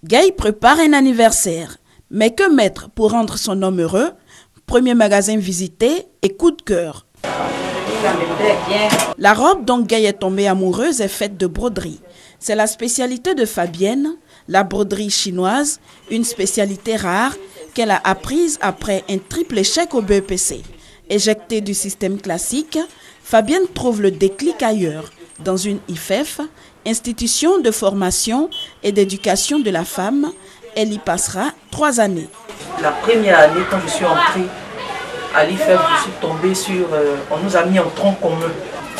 Gay prépare un anniversaire. Mais que mettre pour rendre son homme heureux? Premier magasin visité et coup de cœur. La robe dont Gay est tombée amoureuse est faite de broderie. C'est la spécialité de Fabienne, la broderie chinoise, une spécialité rare qu'elle a apprise après un triple échec au BEPC. Éjectée du système classique, Fabienne trouve le déclic ailleurs, dans une IFEF, institution de formation et d'éducation de la femme. Elle y passera 3 années. La première année, quand je suis entrée à l'IFEF, je suis tombée sur... on nous a mis en tronc commun.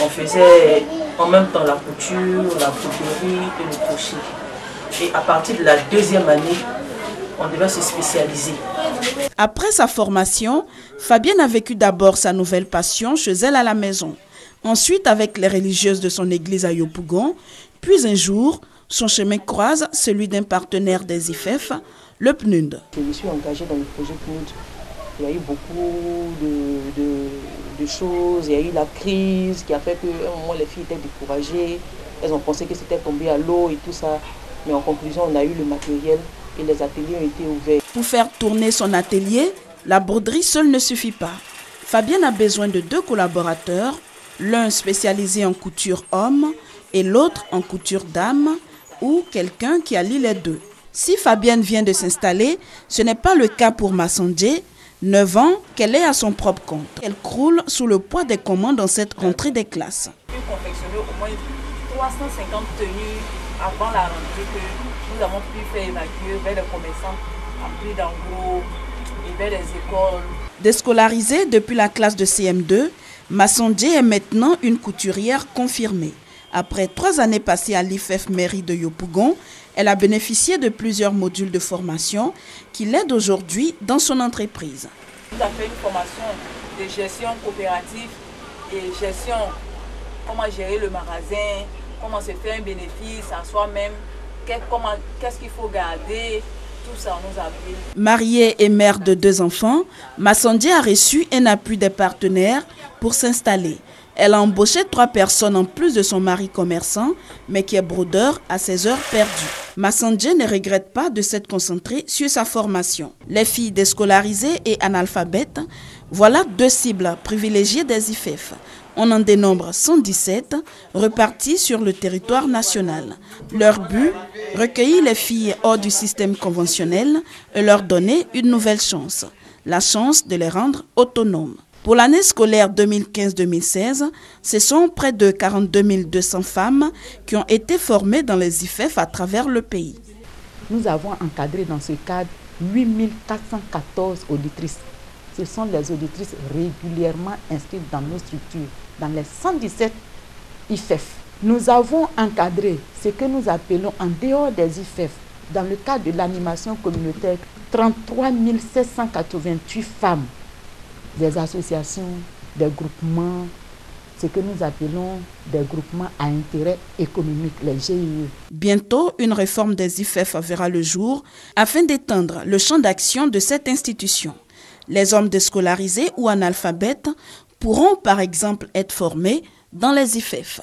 On faisait en même temps la couture, la broderie et le crochet. Et à partir de la 2e année, on devait se spécialiser. Après sa formation, Fabienne a vécu d'abord sa nouvelle passion chez elle à la maison. Ensuite avec les religieuses de son église à Yopougon. Puis un jour, son chemin croise celui d'un partenaire des IFEF, le PNUD. Je me suis engagée dans le projet PNUD. Il y a eu beaucoup de choses. Il y a eu la crise qui a fait qu'à un moment, les filles étaient découragées. Elles ont pensé que c'était tombé à l'eau et tout ça. Mais en conclusion, on a eu le matériel et les ateliers ont été ouverts. Pour faire tourner son atelier, la broderie seule ne suffit pas. Fabienne a besoin de 2 collaborateurs, l'un spécialisé en couture homme et l'autre en couture dame, ou quelqu'un qui allie les deux. Si Fabienne vient de s'installer, ce n'est pas le cas pour Massandje, 9 ans, qu'elle est à son propre compte. Elle croule sous le poids des commandes dans cette rentrée des classes. J'ai confectionné au moins 350 tenues avant la rentrée que nous avons pu faire évacuer vers les commerçants en prix d'en gros et vers les écoles. Déscolarisée depuis la classe de CM2, Massandje est maintenant une couturière confirmée. Après 3 années passées à l'IFEF mairie de Yopougon, elle a bénéficié de plusieurs modules de formation qui l'aident aujourd'hui dans son entreprise. Nous avons fait une formation de gestion coopérative et gestion, comment gérer le magasin, comment se faire un bénéfice à soi-même, qu'est-ce qu'il faut garder, tout ça on nous a appris. Mariée et mère de 2 enfants, Massandje a reçu un appui des partenaires pour s'installer. Elle a embauché 3 personnes en plus de son mari commerçant, mais qui est brodeur à ses heures perdues. Massandje ne regrette pas de s'être concentrée sur sa formation. Les filles déscolarisées et analphabètes, voilà 2 cibles privilégiées des IFEF. On en dénombre 117, reparties sur le territoire national. Leur but, recueillir les filles hors du système conventionnel et leur donner une nouvelle chance, la chance de les rendre autonomes. Pour l'année scolaire 2015-2016, ce sont près de 42 200 femmes qui ont été formées dans les IFEF à travers le pays. Nous avons encadré dans ce cadre 8 414 auditrices. Ce sont les auditrices régulièrement inscrites dans nos structures, dans les 117 IFEF. Nous avons encadré ce que nous appelons en dehors des IFEF, dans le cadre de l'animation communautaire, 33 788 femmes. Des associations, des groupements, ce que nous appelons des groupements à intérêt économique, les GIE. Bientôt, une réforme des IFEF verra le jour afin d'étendre le champ d'action de cette institution. Les hommes déscolarisés ou analphabètes pourront par exemple être formés dans les IFEF.